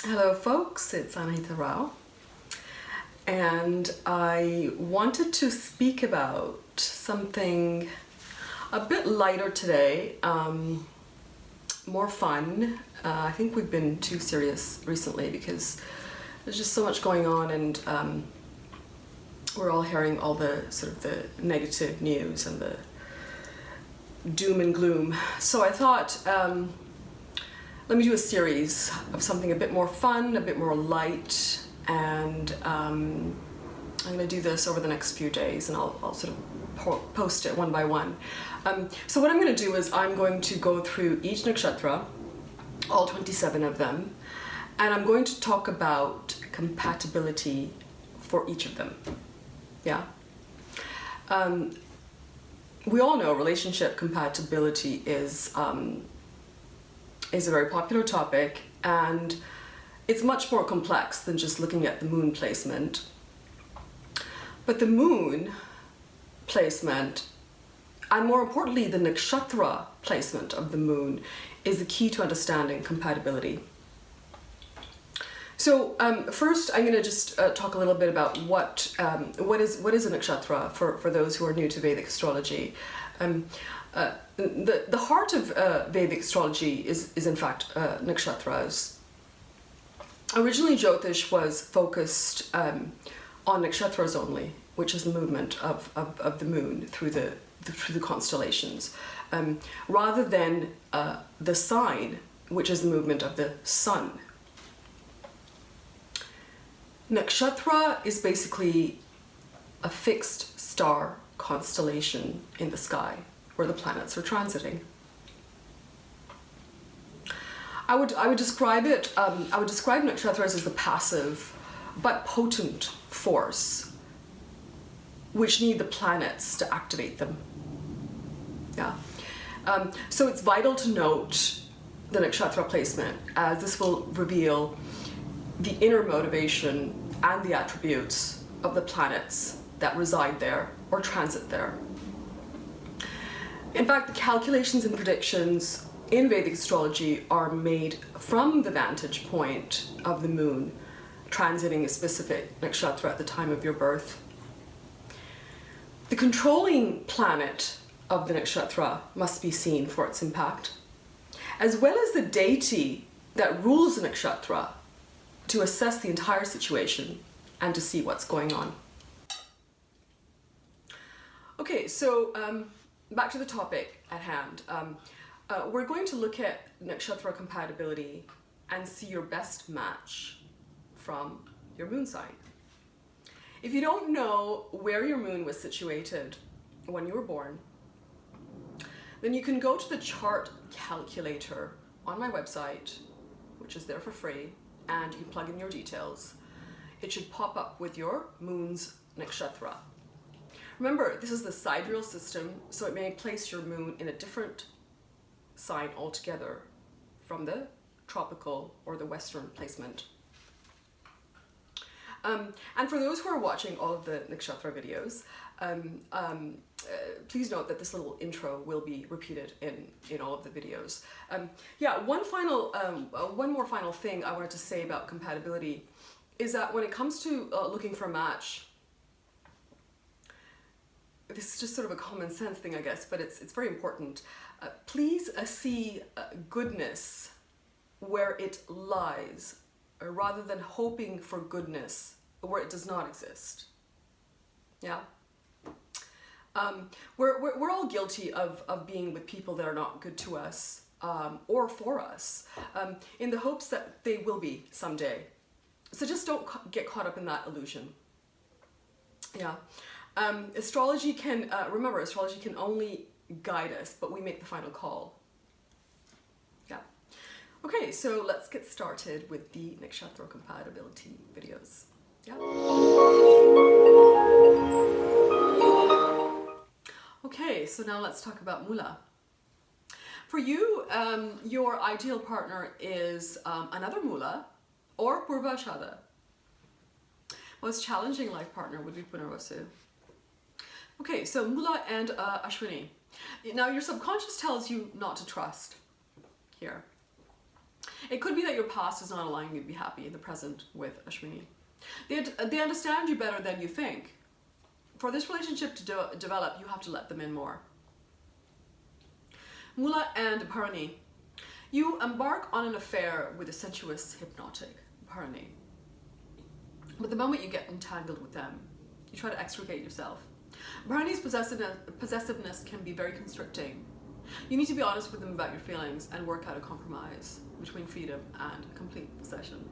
Hello folks, it's Anahita Rao, and I wanted to speak about something a bit lighter today, more fun. I think we've been too serious recently because there's just so much going on, and we're all hearing all the sort of the negative news and the doom and gloom. So I thought, let me do a series of something a bit more fun, a bit more light, and I'm going to do this over the next few days, and I'll sort of post it one by one. So what I'm going to do is I'm going to go through each nakshatra, all 27 of them, and I'm going to talk about compatibility for each of them. Yeah. We all know relationship compatibility is a very popular topic, and it's much more complex than just looking at the moon placement. But the moon placement, and more importantly the nakshatra placement of the moon, is the key to understanding compatibility. So first I'm going to just talk a little bit about what is a nakshatra for those who are new to Vedic astrology. The heart of Vedic astrology is in fact nakshatras. Originally Jyotish was focused on nakshatras only, which is the movement of the moon through the constellations, rather than the sign, which is the movement of the sun. Nakshatra is basically a fixed star constellation in the sky where the planets are transiting. I would describe it. I would describe nakshatras as a passive but potent force, which need the planets to activate them. Yeah. So it's vital to note the nakshatra placement, as this will reveal the inner motivation and the attributes of the planets that reside there or transit there. In fact, the calculations and predictions in Vedic astrology are made from the vantage point of the moon transiting a specific nakshatra at the time of your birth. The controlling planet of the nakshatra must be seen for its impact, as well as the deity that rules the nakshatra, to assess the entire situation and to see what's going on. Okay, so back to the topic at hand. We're going to look at nakshatra compatibility and see your best match from your moon sign. If you don't know where your moon was situated when you were born, then you can go to the chart calculator on my website, which is there for free, and you plug in your details. It should pop up with your moon's nakshatra. Remember, this is the sidereal system, so it may place your moon in a different sign altogether from the tropical or the western placement. And for those who are watching all of the nakshatra videos, please note that this little intro will be repeated in all of the videos. One more final thing I wanted to say about compatibility is that when it comes to looking for a match, this is just sort of a common sense thing, I guess, but it's very important. Please see goodness where it lies, rather than hoping for goodness where it does not exist. Yeah. We're all guilty of being with people that are not good to us or for us, in the hopes that they will be someday. So just don't get caught up in that illusion. Yeah. Astrology can, remember, astrology can only guide us, but we make the final call. Yeah. Okay, so let's get started with the nakshatra compatibility videos. Yeah. Okay, so now let's talk about Mula. For you, your ideal partner is another Mula or Purvashada. Most challenging life partner would be Punarvasu. Okay, so Mula and Ashwini. Now your subconscious tells you not to trust here. It could be that your past is not allowing you to be happy in the present with Ashwini. They understand you better than you think. For this relationship to develop, you have to let them in more. Mula and Bharani. You embark on an affair with a sensuous, hypnotic Bharani. But the moment you get entangled with them, you try to extricate yourself. Bharani's possessiveness can be very constricting. You need to be honest with them about your feelings and work out a compromise between freedom and complete possession.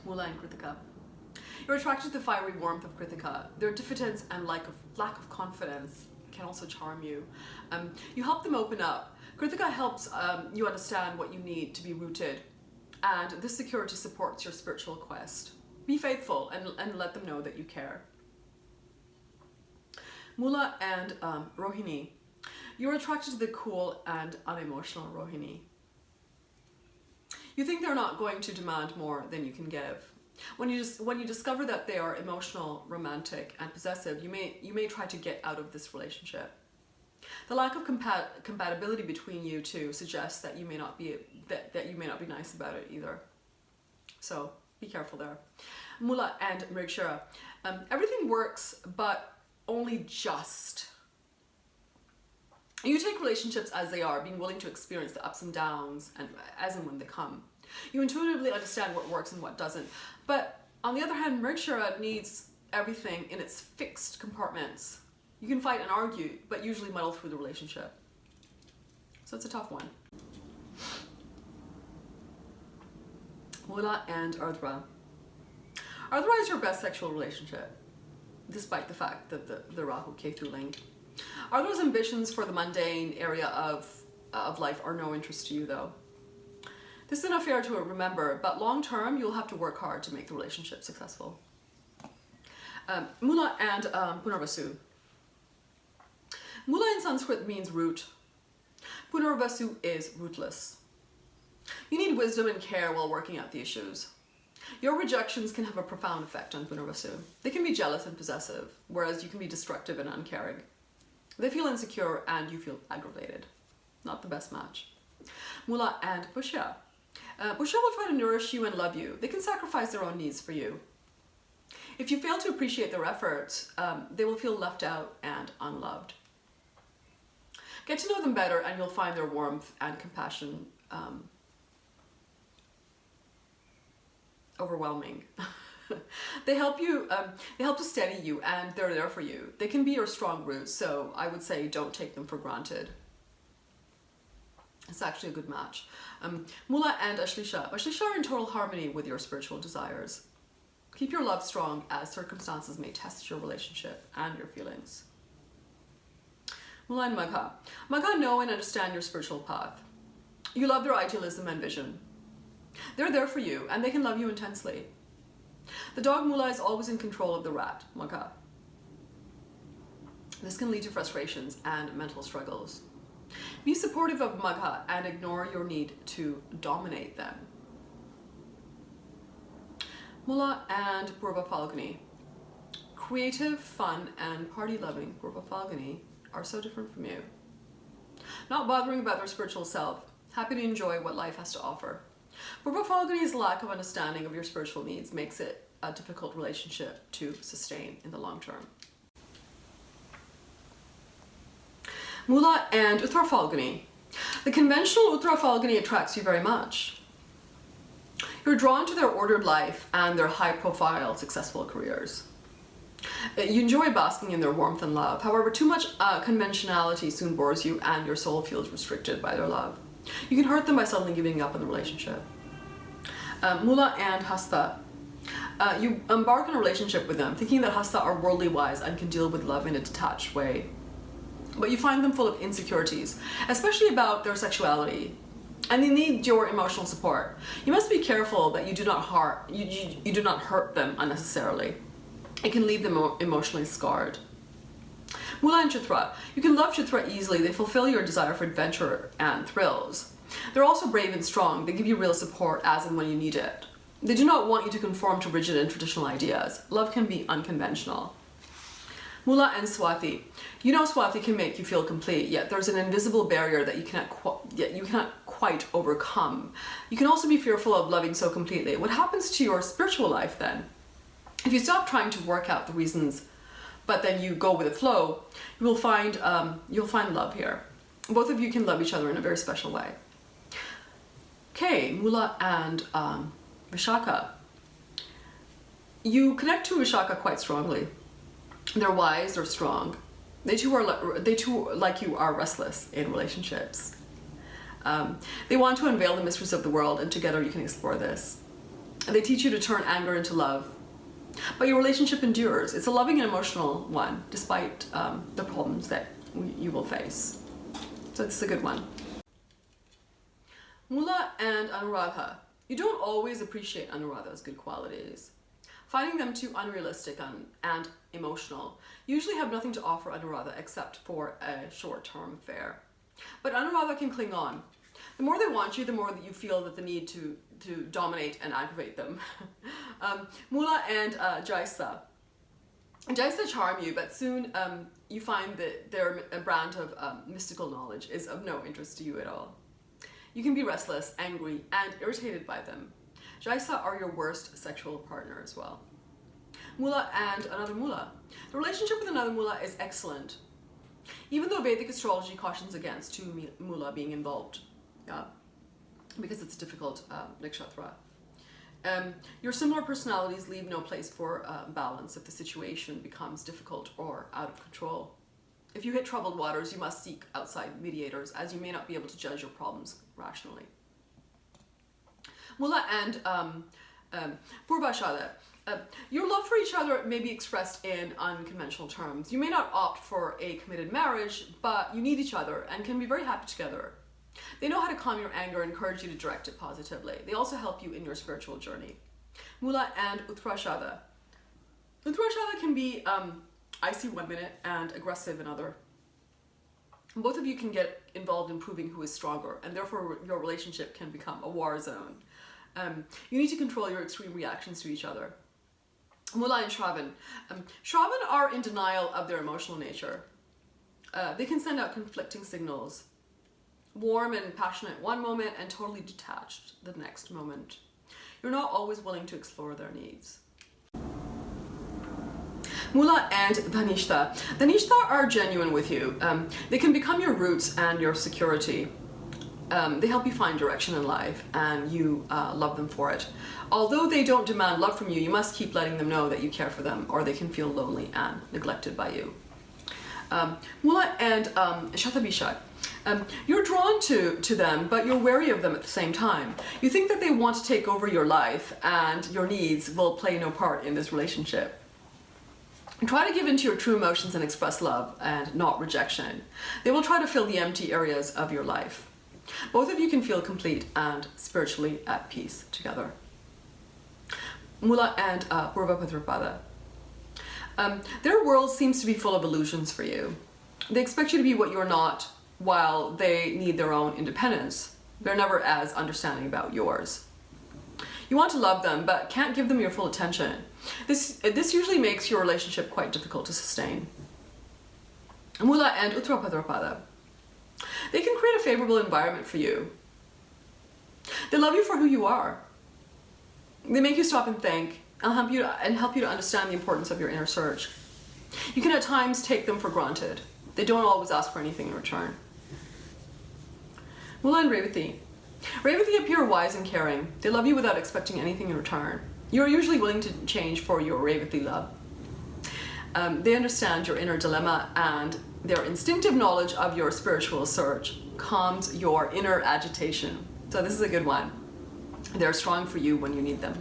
Mula and Kritika. You're attracted to the fiery warmth of Kritika. Their diffidence and lack of confidence can also charm you. You help them open up. Kritika helps you understand what you need to be rooted, and this security supports your spiritual quest. Be faithful and let them know that you care. Mula and Rohini. You're attracted to the cool and unemotional Rohini. You think they're not going to demand more than you can give. When you discover that they are emotional, romantic, and possessive, you may try to get out of this relationship. The lack of compatibility between you two suggests that you may not be nice about it either. So be careful there. Mula and Mrigashira. Everything works, but only just. You take relationships as they are, being willing to experience the ups and downs and as and when they come. You intuitively understand what works and what doesn't. But on the other hand, Mrigashira needs everything in its fixed compartments. You can fight and argue, but usually muddle through the relationship. So it's a tough one. Mula and Ardra. Ardra is your best sexual relationship, despite the fact that the Rahu Ketu link. Ardra's ambitions for the mundane area of life are no interest to you, though. This is an affair to remember, but long term, you'll have to work hard to make the relationship successful. Mula and Punarvasu. Mula in Sanskrit means root. Punarvasu is rootless. You need wisdom and care while working out the issues. Your rejections can have a profound effect on Punarvasu. They can be jealous and possessive, whereas you can be destructive and uncaring. They feel insecure and you feel aggravated. Not the best match. Mula and Pushya. Pushya will try to nourish you and love you. They can sacrifice their own needs for you. If you fail to appreciate their efforts, they will feel left out and unloved. Get to know them better and you'll find their warmth and compassion overwhelming. They help to steady you and they're there for you. They can be your strong roots, so I would say don't take them for granted. It's actually a good match. Mula and Ashlisha. Ashlisha are in total harmony with your spiritual desires. Keep your love strong as circumstances may test your relationship and your feelings. Mula and Magha. Magha know and understand your spiritual path. You love their idealism and vision. They're there for you and they can love you intensely. The dog Mula is always in control of the rat, Magha. This can lead to frustrations and mental struggles. Be supportive of Magha and ignore your need to dominate them. Mula and Purva Falguni. Creative, fun, and party-loving Purva Falguni are so different from you. Not bothering about their spiritual self, happy to enjoy what life has to offer. Purva Falguni's lack of understanding of your spiritual needs makes it a difficult relationship to sustain in the long term. Mula and Uttara Falguni. The conventional Uttara Falguni attracts you very much. You're drawn to their ordered life and their high-profile, successful careers. You enjoy basking in their warmth and love. However, too much conventionality soon bores you and your soul feels restricted by their love. You can hurt them by suddenly giving up on the relationship. Mula and Hasta. You embark on a relationship with them, thinking that Hasta are worldly wise and can deal with love in a detached way. But you find them full of insecurities, especially about their sexuality, and they need your emotional support. You must be careful that you do not hurt them unnecessarily. It can leave them emotionally scarred. Mula and Chitra. You can love Chitra easily. They fulfill your desire for adventure and thrills. They're also brave and strong. They give you real support as and when you need it. They do not want you to conform to rigid and traditional ideas. Love can be unconventional. Mula and Swati. You know Swati can make you feel complete, yet there's an invisible barrier that you cannot quite overcome. You can also be fearful of loving so completely. What happens to your spiritual life then? If you stop trying to work out the reasons, but then you go with the flow, you'll find love here. Both of you can love each other in a very special way. Okay, Mula and Vishaka. You connect to Vishaka quite strongly. They're wise, they're strong. They too, like you, are restless in relationships. They want to unveil the mysteries of the world, and together you can explore this. And they teach you to turn anger into love. But your relationship endures. It's a loving and emotional one, despite the problems that you will face. So it's a good one. Mula and Anuradha. You don't always appreciate Anuradha's good qualities. Finding them too unrealistic and emotional usually have nothing to offer Anuradha except for a short-term affair. But Anuradha can cling on. The more they want you, the more that you feel that the need to dominate and aggravate them. Mula and Jaisa. Jaisa charm you, but soon you find that their brand of mystical knowledge is of no interest to you at all. You can be restless, angry, and irritated by them. Jaisa are your worst sexual partner as well. Mula and another Mula. The relationship with another Mula is excellent, even though Vedic astrology cautions against two Mula being involved, because it's a difficult nakshatra. Your similar personalities leave no place for balance if the situation becomes difficult or out of control. If you hit troubled waters, you must seek outside mediators, as you may not be able to judge your problems rationally. Mula and Purvashada. Your love for each other may be expressed in unconventional terms. You may not opt for a committed marriage, but you need each other and can be very happy together. They know how to calm your anger and encourage you to direct it positively. They also help you in your spiritual journey. Mula and Uttarashada. Uttarashada can be icy one minute and aggressive another. Both of you can get involved in proving who is stronger, and therefore your relationship can become a war zone. You need to control your extreme reactions to each other. Mula and Shravan. Shravan are in denial of their emotional nature. They can send out conflicting signals. Warm and passionate one moment and totally detached the next moment. You're not always willing to explore their needs. Mula and Dhanishta. Dhanishta are genuine with you. They can become your roots and your security. They help you find direction in life, and you love them for it. Although they don't demand love from you, you must keep letting them know that you care for them, or they can feel lonely and neglected by you. Mula and Shatabisha. You're drawn to them, but you're wary of them at the same time. You think that they want to take over your life, and your needs will play no part in this relationship. Try to give into your true emotions and express love and not rejection. They will try to fill the empty areas of your life. Both of you can feel complete and spiritually at peace together. Mula and Purvapadrapada. Their world seems to be full of illusions for you. They expect you to be what you're not, while they need their own independence. They're never as understanding about yours. You want to love them, but can't give them your full attention. This usually makes your relationship quite difficult to sustain. Mula and Uttarapadrapada. They can create a favorable environment for you. They love you for who you are. They make you stop and think, and help you to understand the importance of your inner search. You can at times take them for granted. They don't always ask for anything in return. Mula and Revathi. Revathi appear wise and caring. They love you without expecting anything in return. You're usually willing to change for your Revathi love. They understand your inner dilemma, and their instinctive knowledge of your spiritual search calms your inner agitation. So this is a good one. They're strong for you when you need them.